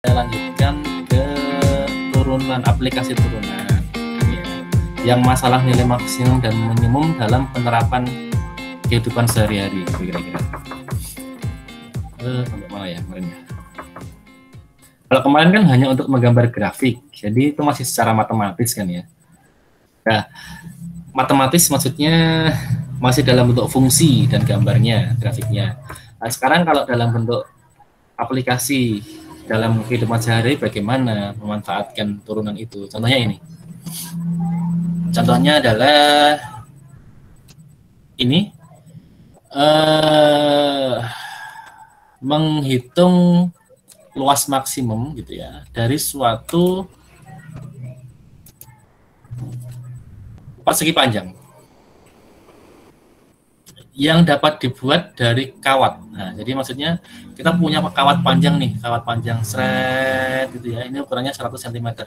lanjutkan ke turunan aplikasi turunan ya, yang masalah nilai maksimum dan minimum dalam penerapan kehidupan sehari-hari kira-kira. Sampai mana ya kemarin ya? Kalau kemarin kan hanya untuk menggambar grafik, jadi itu masih secara matematis kan ya. Nah, matematis maksudnya masih dalam bentuk fungsi dan gambarnya, grafiknya. Nah, sekarang kalau dalam bentuk aplikasi dalam kehidupan sehari bagaimana memanfaatkan turunan itu. Contohnya ini. Contohnya adalah ini menghitung luas maksimum gitu ya dari suatu persegi panjang yang dapat dibuat dari kawat. Nah, jadi maksudnya kita punya kawat panjang nih, kawat panjang seret gitu ya. Ini ukurannya 100 cm.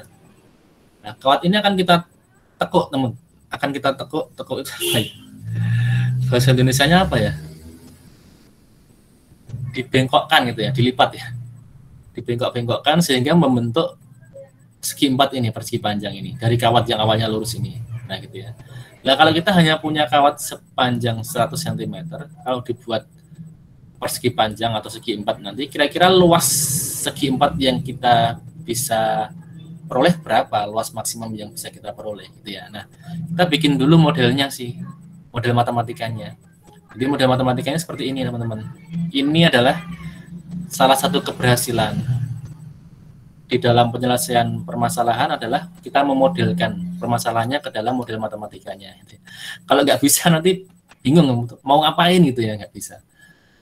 Nah, kawat ini akan kita tekuk, teman. Akan kita tekuk itu apa ya? Bahasa Indonesianya apa ya? Dibengkokkan gitu ya, dilipat ya. Dibengkok-bengkokkan sehingga membentuk segi 4 ini, persegi panjang ini dari kawat yang awalnya lurus ini. Nah, gitu ya. Nah, kalau kita hanya punya kawat sepanjang 100 cm, kalau dibuat persegi panjang atau segi 4 nanti, kira-kira luas segi 4 yang kita bisa peroleh berapa, luas maksimum yang bisa kita peroleh gitu ya. Nah, kita bikin dulu modelnya sih, model matematikanya. Jadi model matematikanya seperti ini teman-teman. Ini adalah salah satu keberhasilan di dalam penyelesaian permasalahan adalah kita memodelkan permasalahannya ke dalam model matematikanya. Kalau nggak bisa nanti bingung mau ngapain gitu ya, nggak bisa.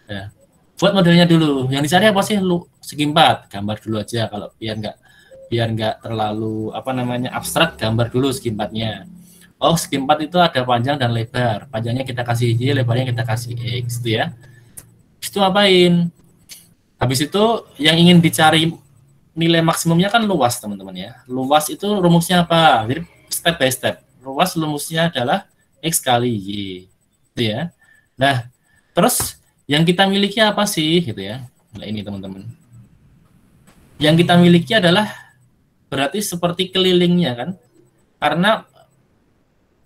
Nah, buat modelnya dulu. Yang dicari apa sih? Lu segi 4, gambar dulu aja kalau biar nggak terlalu abstrak, gambar dulu segi 4-nya. Oh, segi 4 itu ada panjang dan lebar. Panjangnya kita kasih Y, lebarnya kita kasih X gitu ya. Itu ngapain? Habis itu yang ingin dicari nilai maksimumnya kan luas teman-teman ya. Luas itu rumusnya apa? Jadi step by step. Luas rumusnya adalah X kali Y. Gitu ya. Nah, terus yang kita miliki apa sih gitu ya. Nah, ini teman-teman. Yang kita miliki adalah berarti seperti kelilingnya kan. Karena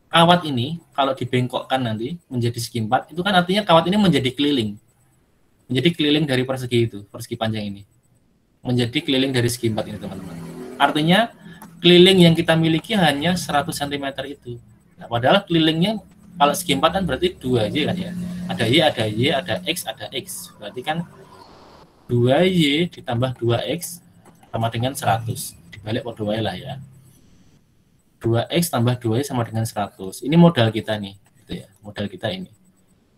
kawat ini kalau dibengkokkan nanti menjadi segi 4 itu kan artinya kawat ini menjadi keliling. Menjadi keliling dari persegi itu, persegi panjang ini. Menjadi keliling dari segi 4 ini teman-teman. Artinya keliling yang kita miliki hanya 100 cm itu. Nah, padahal kelilingnya kalau segi 4 kan berarti 2Y kan ya. Ada Y, ada Y, ada X, ada X. Berarti kan 2Y ditambah 2X sama dengan 100. Dibalik pada Y lah ya. 2X tambah 2Y sama dengan 100. Ini modal kita nih. Gitu ya. Modal kita ini.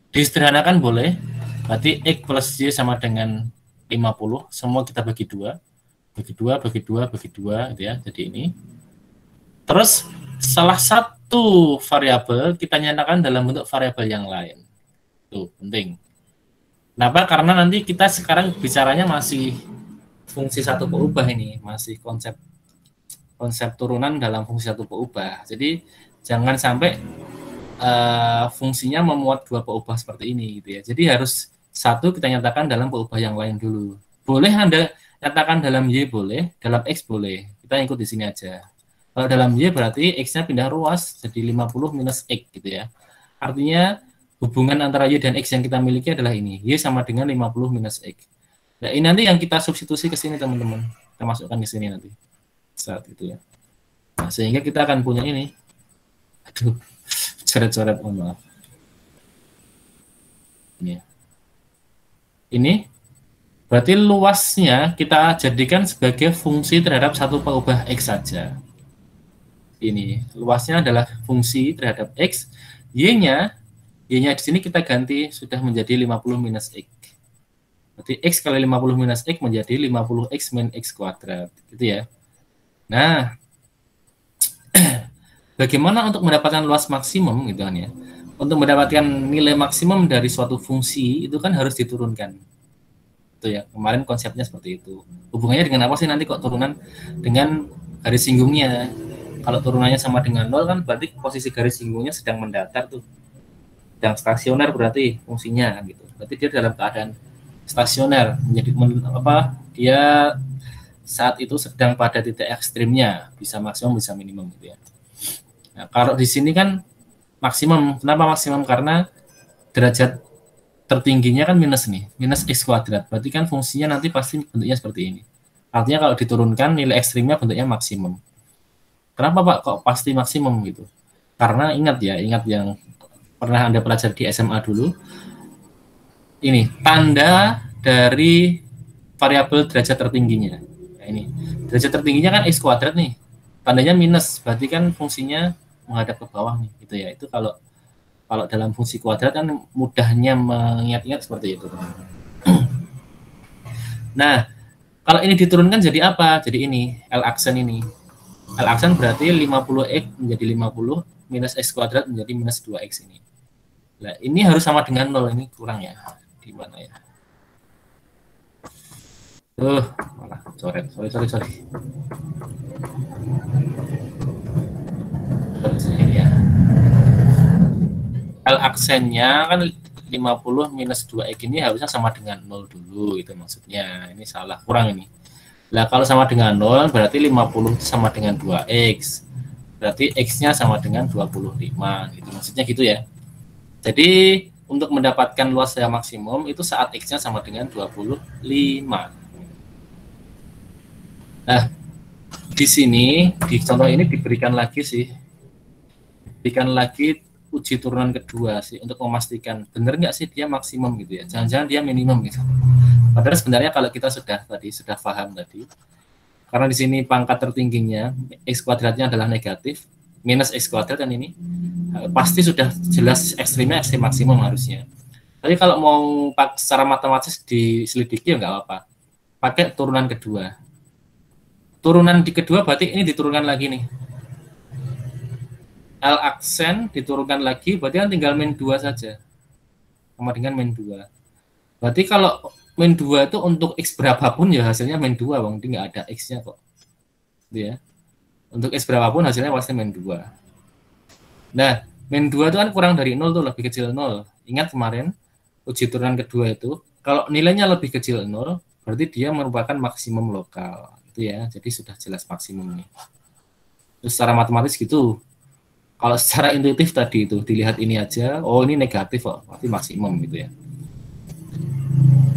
Disederhanakan boleh. Berarti X plus Y sama dengan 50, semua kita bagi 2, bagi 2, bagi 2, bagi 2 gitu ya. Jadi ini. Terus salah satu variabel kita nyatakan dalam bentuk variabel yang lain. Tuh, penting. Kenapa? Karena nanti kita sekarang bicaranya masih fungsi satu peubah ini, masih konsep turunan dalam fungsi satu peubah. Jadi jangan sampai fungsinya memuat dua peubah seperti ini gitu ya. Jadi harus satu kita nyatakan dalam peubah yang lain dulu. Boleh Anda nyatakan dalam Y boleh, dalam X boleh. Kita ikut di sini aja. Kalau dalam Y berarti X-nya pindah ruas jadi 50 minus X gitu ya. Artinya hubungan antara Y dan X yang kita miliki adalah ini. Y sama dengan 50 minus X. Nah, ini nanti yang kita substitusi ke sini teman-teman. Kita masukkan ke sini nanti. Saat itu ya. Nah, sehingga kita akan punya ini. Aduh, coret-coret, mohon maaf. Ini ya. Ini berarti luasnya kita jadikan sebagai fungsi terhadap satu peubah X saja. Ini luasnya adalah fungsi terhadap X. Y-nya di sini kita ganti sudah menjadi 50 minus X. Berarti X kali 50 minus X menjadi 50X min X kuadrat. Gitu ya. Nah, bagaimana untuk mendapatkan luas maksimum gitu kan ya? Untuk mendapatkan nilai maksimum dari suatu fungsi itu kan harus diturunkan. Itu ya, kemarin konsepnya seperti itu. Hubungannya dengan apa sih nanti kok turunan? Dengan garis singgungnya. Kalau turunannya sama dengan 0 kan berarti posisi garis singgungnya sedang mendatar tuh. Sedang stasioner berarti fungsinya gitu. Berarti dia dalam keadaan stasioner, menjadi dia saat itu sedang pada titik ekstrimnya, bisa maksimum bisa minimum gitu ya. Nah, kalau di sini kan maksimum, kenapa maksimum? Karena derajat tertingginya kan minus nih, minus x kuadrat, berarti kan fungsinya nanti pasti bentuknya seperti ini. Artinya kalau diturunkan nilai ekstrimnya bentuknya maksimum. Kenapa Pak kok pasti maksimum gitu? Karena ingat ya, ingat yang pernah Anda pelajari di SMA dulu, ini tanda dari variabel derajat tertingginya. Nah, ini derajat tertingginya kan x kuadrat nih, tandanya minus, berarti kan fungsinya menghadap ke bawah nih, gitu ya. Itu kalau dalam fungsi kuadrat kan mudahnya mengingat-ingat seperti itu. Nah, kalau ini diturunkan jadi apa? Jadi ini L aksen ini. L aksen berarti 50x menjadi 50 minus x kuadrat menjadi minus 2x ini. Nah, ini harus sama dengan 0, ini kurang ya. Di mana ya? Malah coret. Sorry. Ini ya. L aksennya kan 50 minus 2x ini harusnya sama dengan 0 dulu, itu maksudnya. Ini salah, kurang ini. Nah, kalau sama dengan 0 berarti 50 sama dengan 2x. Berarti x-nya sama dengan 25 gitu. Maksudnya gitu ya. Jadi untuk mendapatkan luas daya maksimum itu saat x-nya sama dengan 25. Nah, di sini di contoh ini diberikan lagi uji turunan kedua sih untuk memastikan benar nggak sih dia maksimum gitu ya. Jangan-jangan dia minimum gitu. Padahal sebenarnya kalau kita sudah paham tadi, karena di sini pangkat tertingginya x kuadratnya adalah negatif minus x kuadrat kan ini pasti sudah jelas ekstrim maksimum harusnya. Tapi kalau mau secara matematis diselidiki ya nggak apa-apa. Pakai turunan kedua. Turunan di kedua berarti ini diturunkan lagi nih. L aksen diturunkan lagi, berarti kan tinggal min 2 saja. Sama dengan min 2. Berarti kalau min 2 itu untuk x berapapun ya hasilnya min 2, Bang. Jadi nggak ada x-nya kok. Gitu ya. Untuk x berapapun hasilnya pasti min 2. Nah, min 2 itu kan kurang dari 0 tuh, lebih kecil 0. Ingat kemarin uji turunan kedua itu, kalau nilainya lebih kecil 0, berarti dia merupakan maksimum lokal. Itu ya, jadi sudah jelas maksimum nih. Terus secara matematis gitu. Kalau secara intuitif tadi itu dilihat ini aja, oh ini negatif kok, berarti maksimum gitu ya.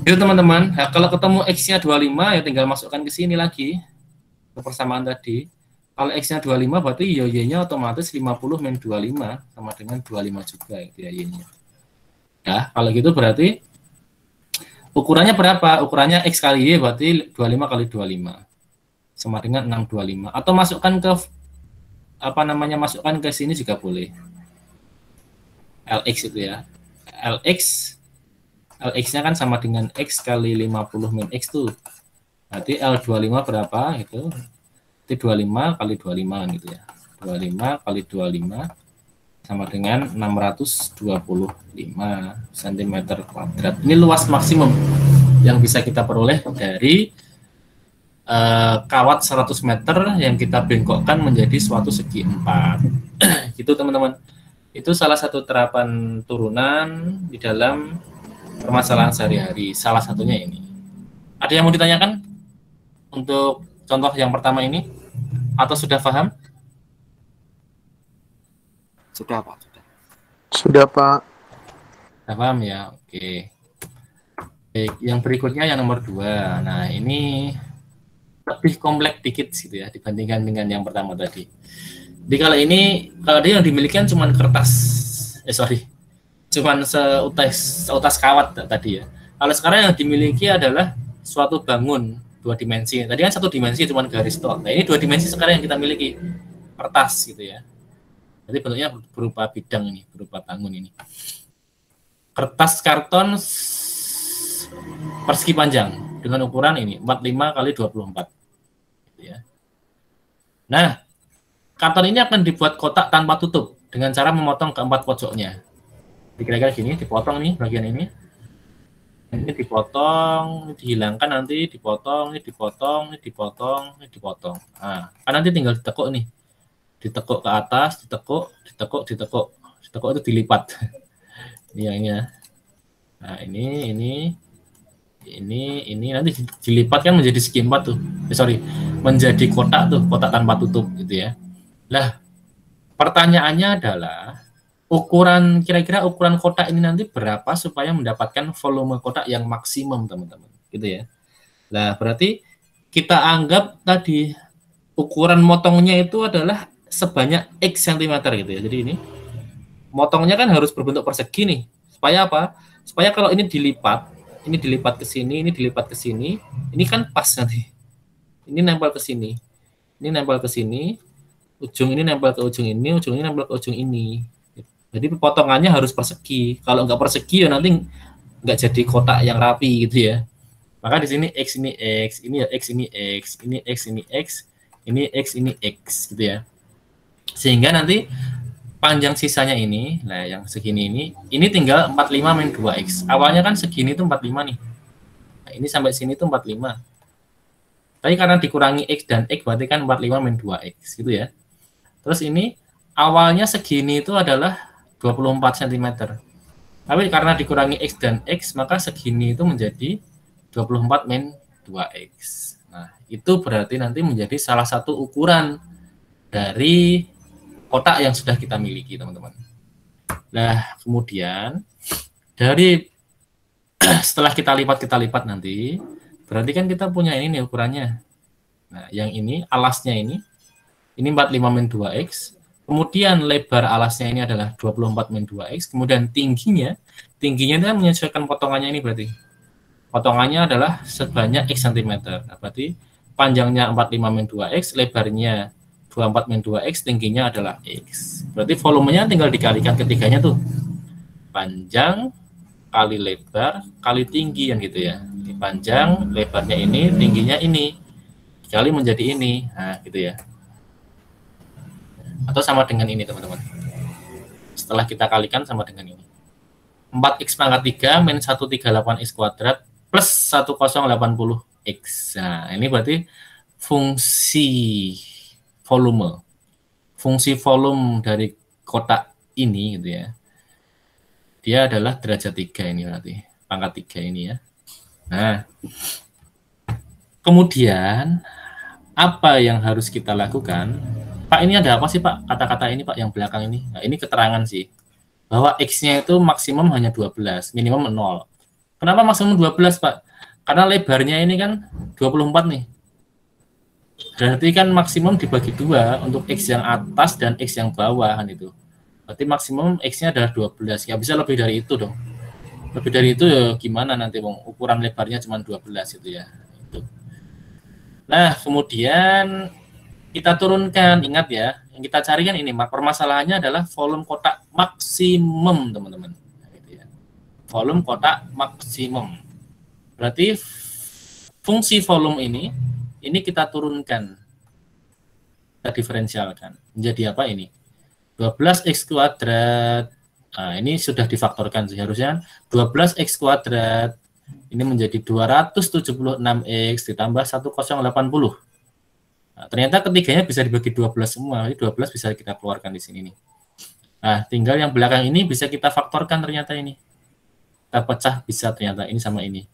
Jadi teman-teman, nah, kalau ketemu x-nya 25 ya tinggal masukkan ke sini lagi ke persamaan tadi. Kalau x-nya 25 berarti y-nya otomatis 50 min 25 sama dengan 25 juga gitu ya y-nya. Nah, kalau gitu berarti ukurannya berapa? Ukurannya x kali y berarti 25 kali 25 sama dengan 625. Atau masukkan ke masukkan ke sini juga boleh. Lx itu ya. Lx-nya kan sama dengan x kali 50 min x tuh. Berarti L25 berapa itu? Itu 25 kali 25 gitu ya. 25 kali 25 sama dengan 625 cm kuadrat. Ini luas maksimum yang bisa kita peroleh dari kawat 100 meter yang kita bengkokkan menjadi suatu segi 4. Gitu teman-teman. Itu salah satu terapan turunan di dalam permasalahan sehari-hari. Salah satunya ini. Ada yang mau ditanyakan untuk contoh yang pertama ini? Atau sudah paham? Sudah, Pak. Sudah, Pak. Sudah paham ya? Oke. Baik, yang berikutnya yang nomor 2. Nah, ini lebih kompleks dikit gitu ya dibandingkan dengan yang pertama tadi. Jadi kalau dia yang dimiliki cuma kertas, cuman seutas kawat tadi ya. Kalau sekarang yang dimiliki adalah suatu bangun 2 dimensi. Tadi kan 1 dimensi cuma garis tok. Nah, ini 2 dimensi sekarang yang kita miliki, kertas gitu ya. Jadi bentuknya berupa bidang ini, berupa bangun ini. Kertas karton persegi panjang dengan ukuran ini 45 kali 24. Ya. Nah, karton ini akan dibuat kotak tanpa tutup dengan cara memotong keempat pojoknya. Kira-kira gini, dipotong nih bagian ini. Ini dipotong, ini dihilangkan nanti, dipotong, ini dipotong, ini dipotong, ini dipotong. Nah, kan nanti tinggal ditekuk nih. Ditekuk ke atas, ditekuk itu dilipat. Ini ya. Nah, ini ini nanti dilipat kan menjadi segi 4 tuh. Menjadi kotak tuh, kotak tanpa tutup gitu ya. Lah, pertanyaannya adalah kira-kira ukuran kotak ini nanti berapa supaya mendapatkan volume kotak yang maksimum, teman-teman. Gitu ya. Nah, berarti kita anggap tadi ukuran motongnya itu adalah sebanyak X cm gitu ya. Jadi ini motongnya kan harus berbentuk persegi nih. Supaya apa? Supaya kalau ini dilipat ke sini, ini dilipat ke sini, ini kan pas nanti. Ini nempel ke sini. Ini nempel ke sini, ujung ini nempel ke ujung ini, ujung ini nempel ke ujung ini. Jadi potongannya harus persegi. Kalau nggak persegi ya nanti nggak jadi kotak yang rapi gitu ya. Maka di sini X ini X, ini ya X ini X, ini X ini X, ini X ini X gitu ya. Sehingga nanti panjang sisanya ini, nah yang segini ini tinggal 45 min 2X. Awalnya kan segini itu 45 nih. Nah, ini sampai sini tuh 45. Tapi karena dikurangi X dan X berarti kan 45 min 2X gitu ya. Terus ini awalnya segini itu adalah 24 cm. Tapi karena dikurangi X dan X maka segini itu menjadi 24 min 2X. Nah, itu berarti nanti menjadi salah satu ukuran dari kotak yang sudah kita miliki, teman-teman. Nah, kemudian dari setelah kita lipat nanti, berarti kan kita punya ini nih ukurannya. Nah, yang ini alasnya ini 45 min 2X. Kemudian lebar alasnya ini adalah 24 min 2X. Kemudian tingginya itu kan menyesuaikan potongannya ini berarti. Potongannya adalah sebanyak X cm. Nah, berarti panjangnya 45 min 2X, lebarnya 24 min 2X, tingginya adalah X. Berarti volumenya tinggal dikalikan ketiganya tuh. Panjang kali lebar kali tinggi yang gitu ya. Jadi panjang, lebarnya ini, tingginya ini. Dikali menjadi ini. Nah, gitu ya. Atau sama dengan ini, teman-teman. Setelah kita kalikan sama dengan ini. 4X pangkat 3 min 138X kuadrat plus 1080X. Nah, ini berarti fungsi volume. Fungsi volume dari kotak ini gitu ya. Dia adalah derajat 3 ini berarti. Pangkat 3 ini ya. Nah, kemudian apa yang harus kita lakukan? Pak, ini ada apa sih, Pak? Kata-kata ini, Pak, yang belakang ini. Nah, ini keterangan sih. Bahwa X-nya itu maksimum hanya 12, minimum 0. Kenapa maksimum 12, Pak? Karena lebarnya ini kan 24 nih. Berarti kan maksimum dibagi 2 untuk X yang atas dan X yang bawah kan itu. Berarti maksimum X-nya adalah 12. Nggak bisa lebih dari itu dong. Lebih dari itu ya gimana nanti, Bang? Ukuran lebarnya cuma 12 itu ya. Itu. Nah, kemudian kita turunkan, ingat ya, yang kita cari kan ini, permasalahannya adalah volume kotak maksimum, teman-teman. Volume kotak maksimum. Berarti fungsi volume ini kita turunkan, kita diferensialkan. Menjadi apa ini? 12X kuadrat, nah ini sudah difaktorkan seharusnya 12X kuadrat, ini menjadi 276X ditambah 1080. Nah, ternyata ketiganya bisa dibagi 12 semua, jadi 12 bisa kita keluarkan di sini nih. Nah, tinggal yang belakang ini bisa kita faktorkan ternyata ini. Kita pecah bisa ternyata ini sama ini.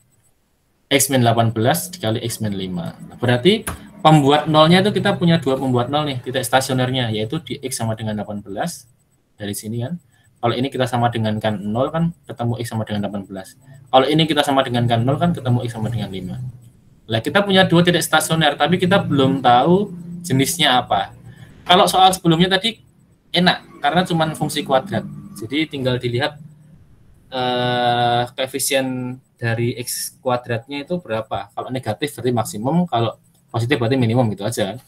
X-18 dikali X-5. Nah, berarti pembuat nolnya itu kita punya 2 pembuat nol nih, titik stasionernya, yaitu di X sama dengan 18, dari sini kan. Kalau ini kita sama dengan kan 0 kan, ketemu X sama dengan 18. Kalau ini kita sama dengan kan 0 kan, ketemu X sama dengan 5. Nah, kita punya 2 titik stasioner, tapi kita belum tahu jenisnya apa. Kalau soal sebelumnya tadi enak, karena cuma fungsi kuadrat. Jadi tinggal dilihat koefisien dari X kuadratnya itu berapa. Kalau negatif berarti maksimum, kalau positif berarti minimum gitu aja.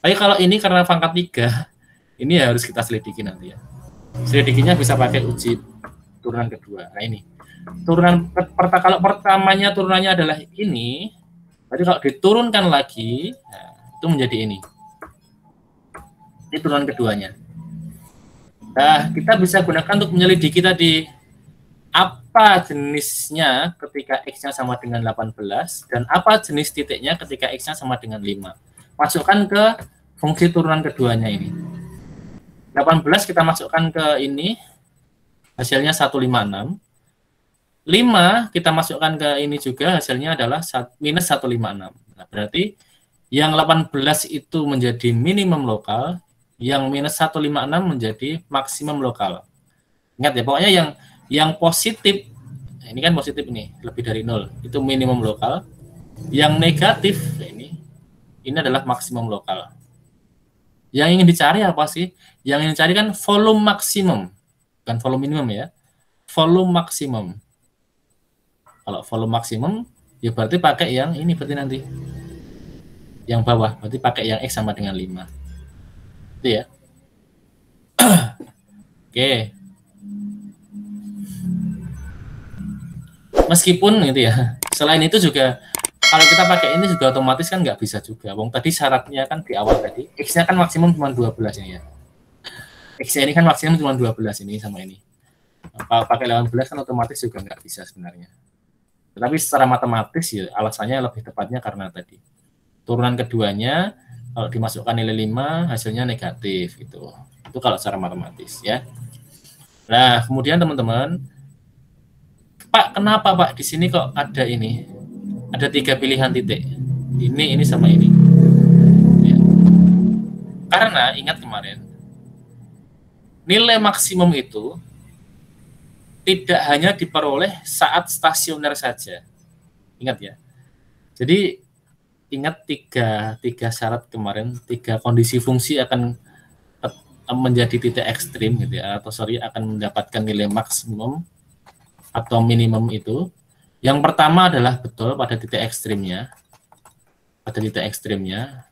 Tapi kalau ini karena pangkat 3, ini harus kita selidiki nanti ya. Selidikinya bisa pakai uji turunan kedua. Nah ini, kalau pertamanya turunannya adalah ini, berarti kalau diturunkan lagi, nah, itu menjadi ini. Ini turunan keduanya. Nah, kita bisa gunakan untuk menyelidiki tadi apa jenisnya ketika X-nya sama dengan 18 dan apa jenis titiknya ketika X-nya sama dengan 5. Masukkan ke fungsi turunan keduanya ini. 18 kita masukkan ke ini, hasilnya 156. 5 kita masukkan ke ini juga, hasilnya adalah minus 156. Nah, berarti yang 18 itu menjadi minimum lokal, yang minus 156 menjadi maksimum lokal. Ingat ya, pokoknya yang positif, ini kan positif ini, lebih dari 0, itu minimum lokal. Yang negatif, ini adalah maksimum lokal. Yang ingin dicari apa sih? Yang ingin dicari kan volume maksimum, bukan volume minimum ya. Volume maksimum. Kalau volume maksimum, ya berarti pakai yang ini berarti nanti. Yang bawah, berarti pakai yang X sama dengan 5. Itu ya. Oke. Meskipun gitu ya, selain itu juga, kalau kita pakai ini juga otomatis kan nggak bisa juga. Wong tadi syaratnya kan di awal tadi, X-nya kan maksimum cuma 12 ini ya. X-nya ini kan maksimum cuma 12 ini sama ini. Kalau pakai 18 kan otomatis juga nggak bisa sebenarnya. Tetapi secara matematis ya alasannya lebih tepatnya karena tadi turunan keduanya kalau dimasukkan nilai 5 hasilnya negatif gitu. Itu kalau secara matematis ya. Nah, kemudian teman-teman, Pak, kenapa Pak di sini kok ada ini? Ada 3 pilihan titik. Ini sama ini. Ya. Karena ingat kemarin nilai maksimum itu tidak hanya diperoleh saat stasioner saja. Ingat ya. Jadi ingat tiga syarat kemarin, 3 kondisi fungsi akan menjadi titik ekstrim gitu ya, atau akan mendapatkan nilai maksimum atau minimum itu. Yang pertama adalah betul pada titik ekstrimnya. Pada titik ekstrimnya.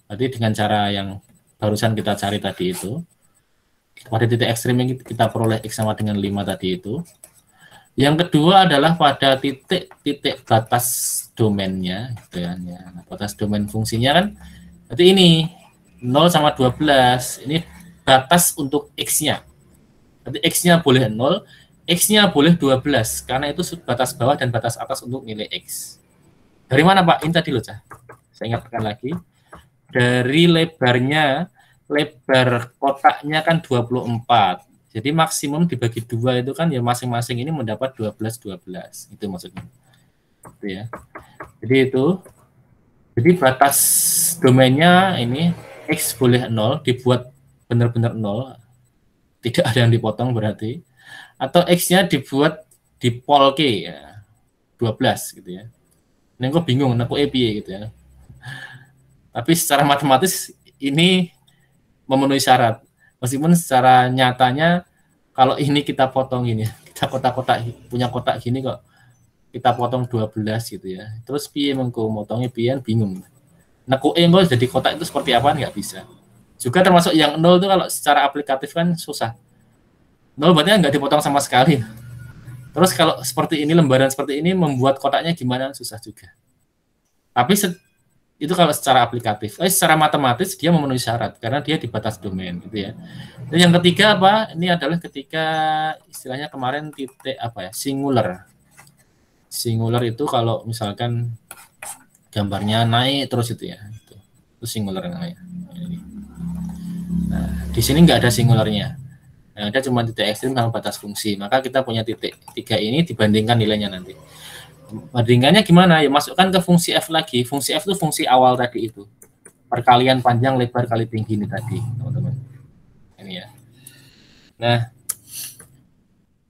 Berarti dengan cara yang barusan kita cari tadi itu. Pada titik ekstrim yang kita peroleh X sama dengan 5 tadi itu. Yang kedua adalah pada titik batas domainnya, gitu ya. Batas domain fungsinya kan, berarti ini 0 sama 12, ini batas untuk X-nya. Berarti X-nya boleh 0, X-nya boleh 12, karena itu batas bawah dan batas atas untuk nilai X. Dari mana Pak? Ini tadi loh, Cah. Saya ingatkan lagi. Dari lebar kotaknya kan 24. Jadi maksimum dibagi 2 itu kan ya masing-masing ini mendapat 12. Itu maksudnya. Itu ya. Jadi batas domainnya ini X boleh 0, dibuat benar-benar 0. Tidak ada yang dipotong berarti. Atau X-nya dibuat di pol Q ya. 12 gitu ya. Ini kok bingung, aku EPI gitu ya. Tapi secara matematis ini memenuhi syarat. Meskipun secara nyatanya kalau ini kita potong ini, kita kotak-kotak punya kotak gini kok kita potong 12 gitu ya. Terus piye mengko motongnya pian bingung. Neku engko jadi kotak itu seperti apa nggak bisa. Juga termasuk yang 0 itu kalau secara aplikatif kan susah. 0 berarti nggak dipotong sama sekali. Terus kalau seperti ini, lembaran seperti ini membuat kotaknya gimana susah juga. Tapi itu kalau secara aplikatif. Secara matematis dia memenuhi syarat karena dia di batas domain gitu ya. Dan yang ketiga apa? Ini adalah ketika istilahnya kemarin titik apa ya? Singular. Singular itu kalau misalkan gambarnya naik terus itu ya. Itu singular namanya. Nah, di sini nggak ada singularnya. Nah, ada cuma titik ekstrim sama batas fungsi. Maka kita punya titik 3 ini dibandingkan nilainya nanti. Bandingannya gimana? Ya masukkan ke fungsi F lagi. Fungsi F itu fungsi awal tadi itu. Perkalian panjang lebar kali tinggi ini tadi, teman-teman. Ini ya. Nah,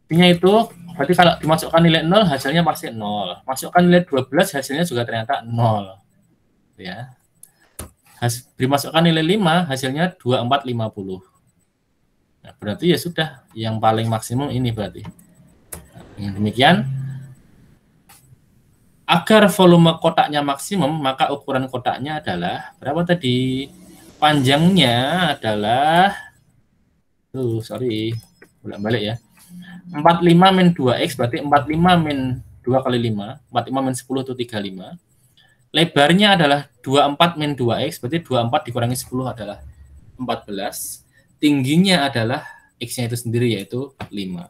intinya itu berarti kalau dimasukkan nilai 0 hasilnya pasti 0. Masukkan nilai 12 hasilnya juga ternyata 0. Ya. Dimasukkan nilai 5 hasilnya 2450. Nah, berarti ya sudah yang paling maksimum ini berarti. Nah, demikian. Agar volume kotaknya maksimum, maka ukuran kotaknya adalah berapa tadi? Panjangnya adalah bolak-balik ya. 45 min 2x berarti 45 min 2 kali 5, 45 min 10 itu 35. Lebarnya adalah 24 min 2x berarti 24 dikurangi 10 adalah 14. Tingginya adalah X-nya itu sendiri yaitu 5.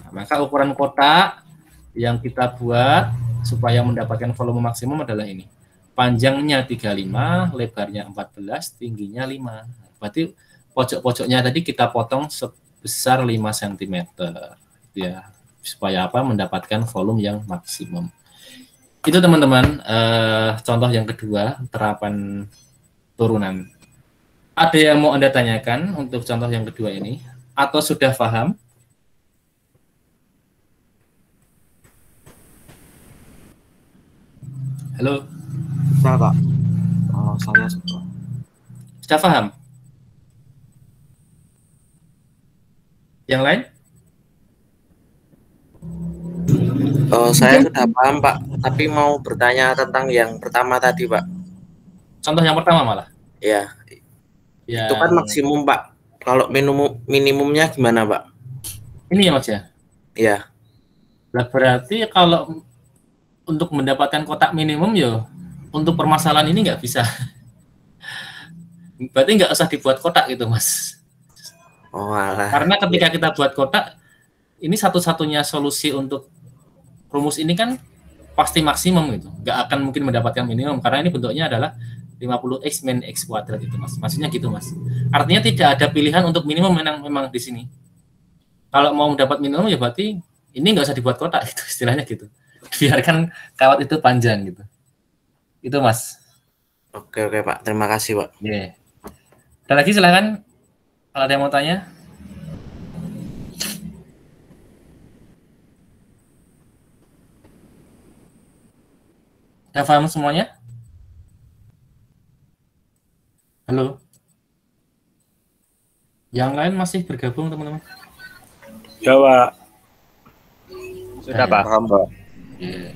Nah, maka ukuran kotak yang kita buat supaya mendapatkan volume maksimum adalah ini. Panjangnya 35, lebarnya 14, tingginya 5. Berarti pojok-pojoknya tadi kita potong sebesar 5 cm. Ya. supaya apa? Mendapatkan volume yang maksimum. Itu teman-teman, contoh yang kedua, terapan turunan. Ada yang mau Anda tanyakan untuk contoh yang kedua ini? Atau sudah paham? Halo? Sudah, Pak. Oh, saya sudah. Sudah paham? Yang lain? Saya sudah paham, Pak. Tapi mau bertanya tentang yang pertama tadi, Pak. Contoh yang pertama malah? Ya, itu kan maksimum, Pak. Kalau minimumnya gimana, Pak? Ini ya Mas ya? Iya. Nah, berarti kalau untuk mendapatkan kotak minimum ya, untuk permasalahan ini nggak bisa. Berarti nggak usah dibuat kotak gitu Mas. Oh, alah. Karena ketika kita buat kotak, ini satu-satunya solusi untuk rumus ini kan pasti maksimum gitu. Nggak akan mungkin mendapatkan minimum, karena ini bentuknya adalah 50x min x kuadrat itu Mas. Maksudnya gitu Mas. Artinya tidak ada pilihan untuk minimum memang di sini. Kalau mau mendapat minimum ya berarti ini nggak usah dibuat kotak gitu, istilahnya gitu. Biarkan kawat itu panjang gitu. Itu Mas. Oke Pak. Terima kasih Pak. Yeah. Ada lagi silakan kalau ada yang mau tanya. Sudah paham semuanya? Halo? Yang lain masih bergabung teman-teman? Ya Pak. Sudah paham Pak. Yeah.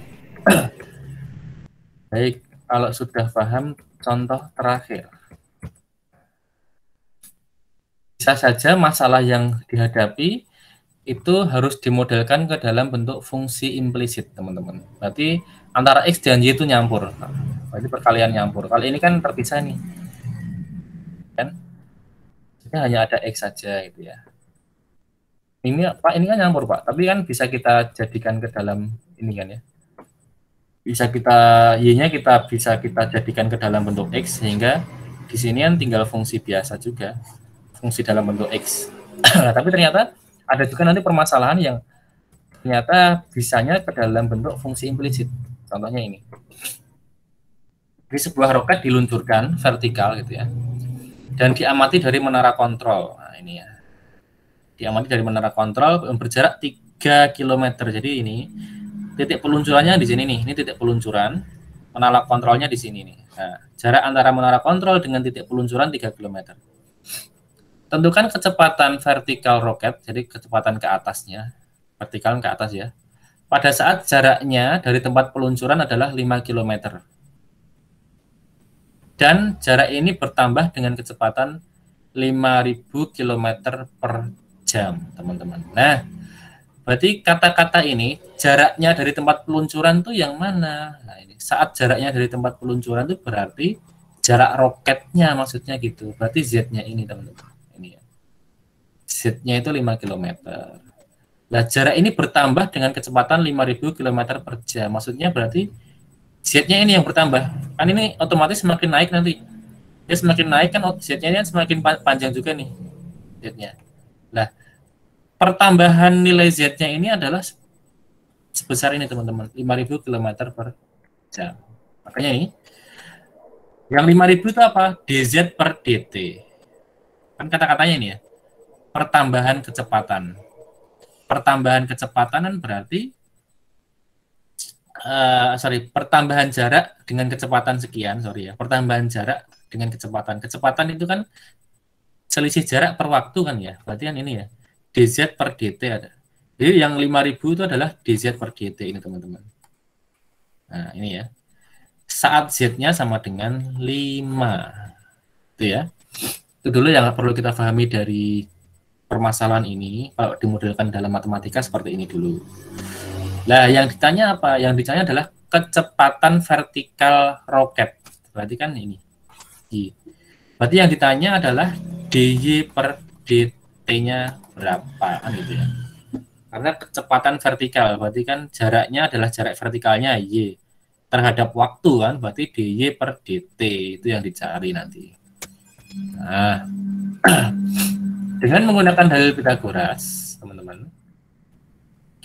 Baik, kalau sudah paham, contoh terakhir. Bisa saja masalah yang dihadapi itu harus dimodelkan ke dalam bentuk fungsi implisit, teman-teman. Berarti antara X dan Y itu nyampur. Berarti perkalian nyampur. Kali ini kan terpisah nih. Kan? Jadi hanya ada X saja gitu ya. Ini Pak, ini kan nyampur Pak, tapi kan bisa kita jadikan ke dalam ini kan ya. Bisa kita Y-nya bisa kita jadikan ke dalam bentuk X, sehingga di sini kan tinggal fungsi biasa juga, fungsi dalam bentuk X. Nah, tapi ternyata ada juga nanti permasalahan yang ternyata bisanya ke dalam bentuk fungsi implisit. Contohnya ini. Di sebuah roket diluncurkan vertikal gitu ya, dan diamati dari menara kontrol. Nah, ini ya. Diamati dari menara kontrol berjarak 3 km. Jadi ini titik peluncurannya di sini nih. Ini titik peluncuran. Menara kontrolnya di sini nih. Nah, jarak antara menara kontrol dengan titik peluncuran 3 km. Tentukan kecepatan vertikal roket, jadi kecepatan ke atasnya. Vertikal ke atas ya. Pada saat jaraknya dari tempat peluncuran adalah 5 km. Dan jarak ini bertambah dengan kecepatan 5.000 km per jam, teman-teman. Nah, berarti kata-kata ini jaraknya dari tempat peluncuran tuh yang mana? Nah, ini saat jaraknya dari tempat peluncuran itu berarti jarak roketnya, maksudnya gitu. Berarti Z-nya ini, teman-teman. Ini ya. Z-nya itu 5 km. Nah, jarak ini bertambah dengan kecepatan 5.000 km per jam. Maksudnya berarti Z-nya ini yang bertambah. Kan ini otomatis semakin naik nanti. Dia semakin naik kan Z-nya ini semakin panjang juga nih. Z-nya. Nah, pertambahan nilai Z-nya ini adalah sebesar ini teman-teman, 5.000 km per jam. Makanya ini, yang 5.000 itu apa? dz per dt. Kan kata-katanya ini ya, pertambahan kecepatan. Pertambahan kecepatan kan berarti, pertambahan jarak dengan kecepatan sekian, pertambahan jarak dengan kecepatan. Kecepatan itu kan selisih jarak per waktu kan ya, berarti kan ini ya, dz per dt ada. Jadi yang 5.000 itu adalah dz per dt ini teman-teman. Nah ini ya, saat z-nya sama dengan 5, itu ya. Itu dulu yang perlu kita pahami dari permasalahan ini. Kalau dimodelkan dalam matematika seperti ini dulu. Nah yang ditanya apa? Yang ditanya adalah kecepatan vertikal roket. Berarti kan ini. Berarti yang ditanya adalah dy per dt-nya berapa kan gitu ya. Karena kecepatan vertikal berarti kan jaraknya adalah jarak vertikalnya y terhadap waktu kan, berarti dy per dt itu yang dicari nanti. Nah, dengan menggunakan dalil Pythagoras, teman-teman,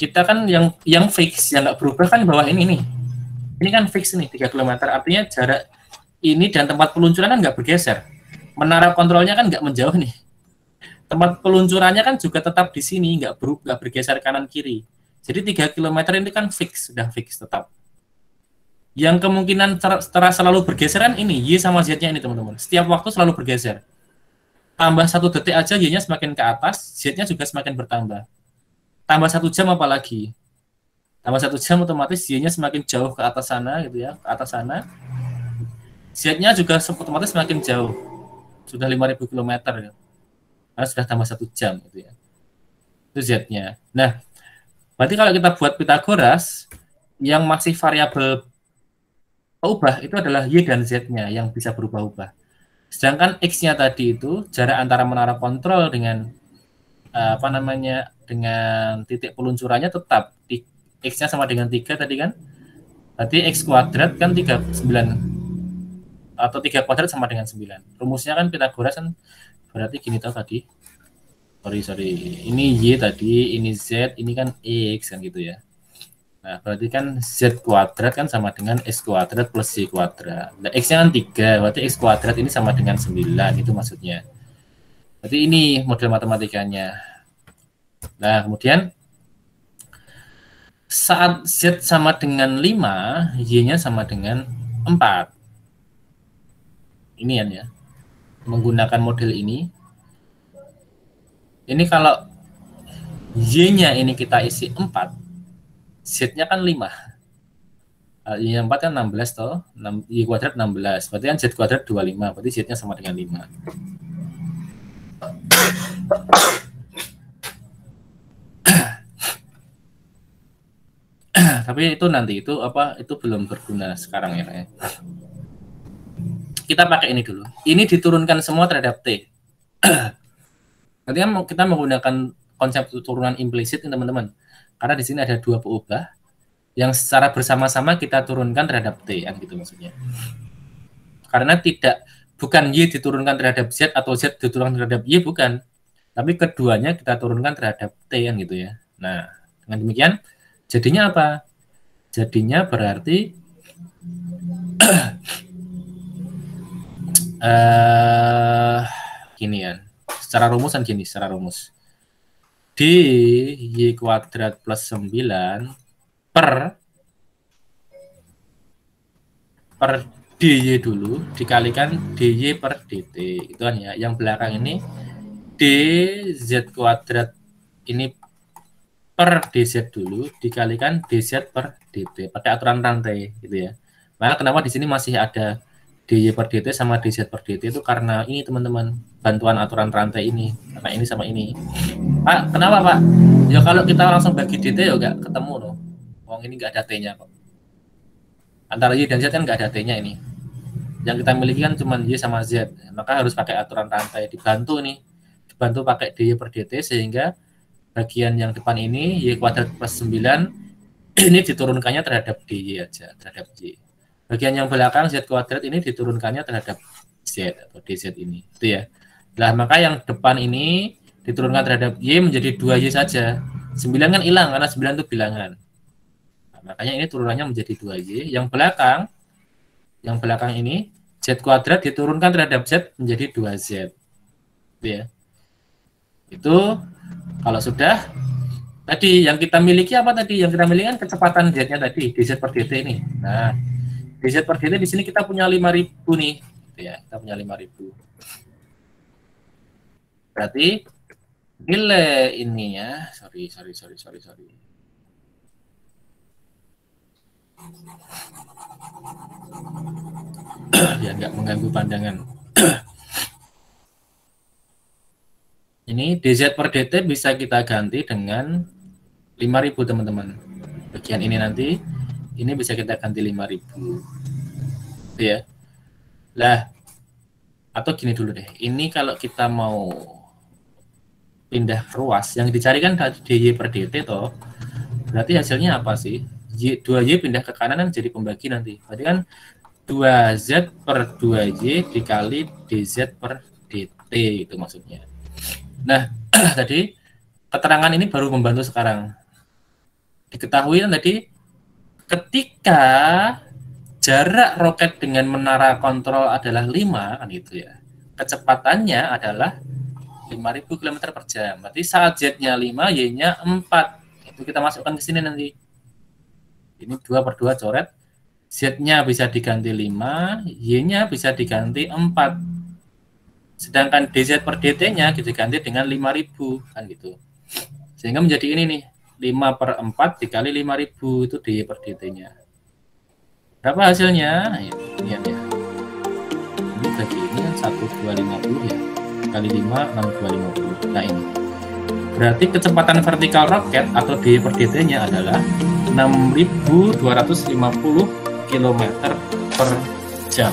kita kan yang fix, yang nggak berubah kan bawah ini nih. Ini kan fix nih 3 km, artinya jarak ini dan tempat peluncuran kan nggak bergeser. Menara kontrolnya kan nggak menjauh nih. Tempat peluncurannya kan juga tetap di sini, nggak bergeser kanan kiri. Jadi 3 km ini kan fix, sudah fix tetap. Yang kemungkinan selalu bergeseran ini Y sama Z-nya ini teman-teman. Setiap waktu selalu bergeser. Tambah 1 detik aja Y-nya semakin ke atas, Z-nya juga semakin bertambah. Tambah 1 jam apalagi. Tambah 1 jam otomatis Y-nya semakin jauh ke atas sana gitu ya, ke atas sana. Z-nya juga otomatis semakin jauh. Sudah 5.000 km ya. Karena sudah tambah 1 jam gitu ya. Itu Z-nya. Nah, berarti kalau kita buat Pitagoras, yang masih variabel ubah itu adalah Y dan Z-nya yang bisa berubah-ubah. Sedangkan X-nya tadi itu jarak antara menara kontrol dengan dengan titik peluncurannya tetap di X-nya sama dengan 3 tadi kan. Berarti X kuadrat kan 39 atau 3 kuadrat sama dengan 9. Rumusnya kan Pitagoras kan berarti gini tau tadi. Sorry. Ini Y tadi, ini Z, ini kan X kan gitu ya. Nah, berarti kan Z kuadrat kan sama dengan X kuadrat plus Y kuadrat. Nah, X-nya kan 3, berarti X kuadrat ini sama dengan 9, itu maksudnya. Berarti ini model matematikanya. Nah, kemudian saat Z sama dengan 5, Y-nya sama dengan 4. Ini ya. Menggunakan model ini. Ini kalau Y-nya ini kita isi 4, Z-nya kan 5. Y-nya 4 kan 16 toh. Y kuadrat 16. Berarti kan Z kuadrat 25. Berarti Z-nya sama dengan 5. Tapi itu nanti itu belum berguna sekarang ya. Kita pakai ini dulu. Ini diturunkan semua terhadap T. Nanti kan kita menggunakan konsep turunan implisit teman-teman. Karena di sini ada 2 peubah yang secara bersama-sama kita turunkan terhadap T kan gitu maksudnya. Karena bukan Y diturunkan terhadap Z atau Z diturunkan terhadap Y, bukan. Tapi keduanya kita turunkan terhadap T kan gitu ya. Nah, dengan demikian jadinya apa? Jadinya berarti gini ya. Secara rumus kan gini, secara rumus. D Y kuadrat plus 9 per DY dulu dikalikan DY per DT. Itu kan ya. Yang belakang ini DZ kuadrat ini per DZ dulu dikalikan DZ per DT. Pakai aturan rantai gitu ya. Maka kenapa di sini masih ada DY per DT sama DZ per DT itu karena ini teman-teman, bantuan aturan rantai ini, karena ini sama ini. Pak, kenapa Pak? Ya kalau kita langsung bagi DT ya nggak ketemu loh. Wong ini nggak ada T-nya kok. Antara Y dan Z kan nggak ada T-nya ini. Yang kita miliki kan cuma Y sama Z. Maka harus pakai aturan rantai. Dibantu pakai DY per DT sehingga bagian yang depan ini Y kuadrat plus 9 ini diturunkannya terhadap DY aja, terhadap Y. Bagian yang belakang Z kuadrat ini diturunkannya terhadap Z atau DZ ini. Itu ya. Nah, maka yang depan ini diturunkan terhadap Y menjadi 2Y saja. 9 kan hilang karena 9 itu bilangan. Nah, makanya ini turunannya menjadi 2Y. Yang belakang ini Z kuadrat diturunkan terhadap Z menjadi 2Z. Itu ya. Itu kalau sudah tadi yang kita miliki apa tadi? Yang kita miliki kan kecepatan Z-nya tadi, dz per dt ini. Nah, dz per dt di sini kita punya 5.000 nih. Gitu ya, kita punya 5.000. Berarti nilai ininya, sorry. Ya nggak mengganggu pandangan. Ini dz per dt bisa kita ganti dengan 5.000 teman-teman. Bagian ini nanti ini bisa kita ganti 5.000. Itu ya. Lah, atau gini dulu deh. Ini kalau kita mau pindah ruas, yang dicarikan dy per dt toh. Berarti hasilnya apa sih? 2y pindah ke kanan kan jadi pembagi nanti. Berarti kan 2z per 2y dikali dz per dt itu maksudnya. Nah, tadi keterangan ini baru membantu sekarang. diketahui tadi ketika jarak roket dengan menara kontrol adalah 5 kan gitu ya. Kecepatannya adalah 5.000 km per jam. Berarti saat Z-nya 5, Y-nya 4. Itu kita masukkan ke sini nanti. Ini 2/2 coret. Z-nya bisa diganti 5, Y-nya bisa diganti 4. Sedangkan DZ per DT-nya diganti dengan 5.000 kan gitu. Sehingga menjadi ini nih, 5/4 dikali 5.000 itu DY per DT-nya. Berapa hasilnya? Ini ya. Ini bagi ini kan 1,250 ya. Kali 5, 6,250. Nah ini. Berarti kecepatan vertikal roket atau DY per DT-nya adalah 6.250 km per jam.